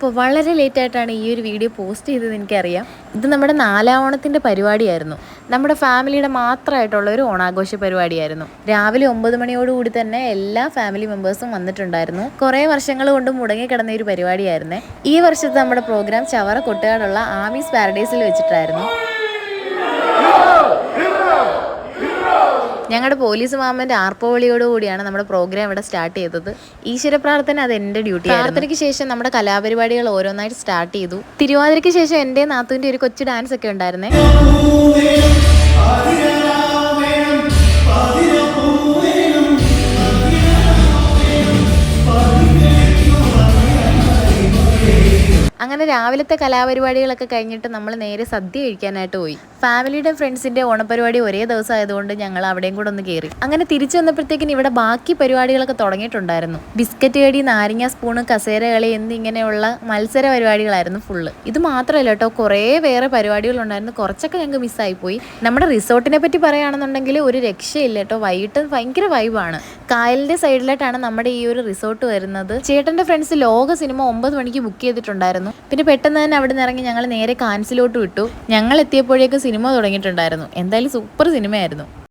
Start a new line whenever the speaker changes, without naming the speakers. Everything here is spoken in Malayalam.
അപ്പോൾ വളരെ ലേറ്റായിട്ടാണ് ഈ ഒരു വീഡിയോ പോസ്റ്റ് ചെയ്തത് എനിക്കറിയാം. ഇത് നമ്മുടെ 4-ാം ഓണത്തിൻ്റെ പരിപാടിയായിരുന്നു. നമ്മുടെ ഫാമിലിയുടെ മാത്രമായിട്ടുള്ള ഒരു ഓണാഘോഷ പരിപാടിയായിരുന്നു. രാവിലെ 9 മണിയോടുകൂടി തന്നെ എല്ലാ ഫാമിലി മെമ്പേഴ്സും വന്നിട്ടുണ്ടായിരുന്നു. കുറേ വർഷങ്ങൾ കൊണ്ട് മുടങ്ങിക്കിടന്ന ഒരു പരിപാടിയായിരുന്നേ. ഈ വർഷത്തെ നമ്മുടെ പ്രോഗ്രാം ചവറ കൊട്ടുകാടുള്ള ആമീസ് പാരഡൈസിൽ വെച്ചിട്ടായിരുന്നു. ഞങ്ങളുടെ പോലീസ് മാമൻ്റെ ആർപ്പവിളിയോടുകൂടിയാണ് നമ്മുടെ പ്രോഗ്രാം ഇവിടെ സ്റ്റാർട്ട് ചെയ്തത്. ഈശ്വര പ്രാർത്ഥന അത് എൻ്റെ ഡ്യൂട്ടി. പ്രാർത്ഥനയ്ക്ക് ശേഷം നമ്മുടെ കലാപരിപാടികൾ ഓരോന്നായിട്ട് സ്റ്റാർട്ട് ചെയ്തു. തിരുവാതിരയ്ക്ക് ശേഷം എൻ്റെ നാത്തൂൻ്റെ ഒരു കൊച്ചു ഡാൻസ് ഒക്കെ ഉണ്ടായിരുന്നേ. അങ്ങനെ രാവിലത്തെ കലാപരിപാടികളൊക്കെ കഴിഞ്ഞിട്ട് നമ്മൾ നേരെ സദ്യ കഴിക്കാനായിട്ട് പോയി. ഫാമിലിയുടെ ഫ്രണ്ട്സിൻ്റെ ഓണപരിപാടി ഒരേ ദിവസം ആയതുകൊണ്ട് ഞങ്ങൾ അവിടെയും കൂടെ ഒന്ന് കയറി. അങ്ങനെ തിരിച്ചു വന്നപ്പോഴത്തേക്കിന് ഇവിടെ ബാക്കി പരിപാടികളൊക്കെ തുടങ്ങിയിട്ടുണ്ടായിരുന്നു. ബിസ്ക്കറ്റ് കടി, നാരങ്ങ സ്പൂണ്, കസേര കളി എന്നിങ്ങനെയുള്ള മത്സര പരിപാടികളായിരുന്നു ഫുള്ള്. ഇത് മാത്രമല്ല കേട്ടോ, കുറേ വേറെ പരിപാടികളുണ്ടായിരുന്നു. കുറച്ചൊക്കെ ഞങ്ങൾക്ക് മിസ്സായിപ്പോയി. നമ്മുടെ റിസോർട്ടിനെ പറ്റി പറയുകയാണെന്നുണ്ടെങ്കിൽ ഒരു രക്ഷയില്ല കേട്ടോ. വൈകിട്ട് ഭയങ്കര വൈബാണ്. കായലിൻ്റെ സൈഡിലായിട്ടാണ് നമ്മുടെ ഈ ഒരു റിസോർട്ട് വരുന്നത്. ചേട്ടൻ്റെ ഫ്രണ്ട്സ് ലോക സിനിമ 9 മണിക്ക് ബുക്ക് ചെയ്തിട്ടുണ്ടായിരുന്നു. പിന്നെ പെട്ടെന്ന് തന്നെ അവിടെ നിന്ന് ഇറങ്ങി ഞങ്ങൾ നേരെ കാൻസിലോട്ട് വിട്ടു. ഞങ്ങൾ എത്തിയപ്പോഴേക്കും സിനിമ തുടങ്ങിയിട്ടുണ്ടായിരുന്നു. എന്തായാലും സൂപ്പർ സിനിമയായിരുന്നു.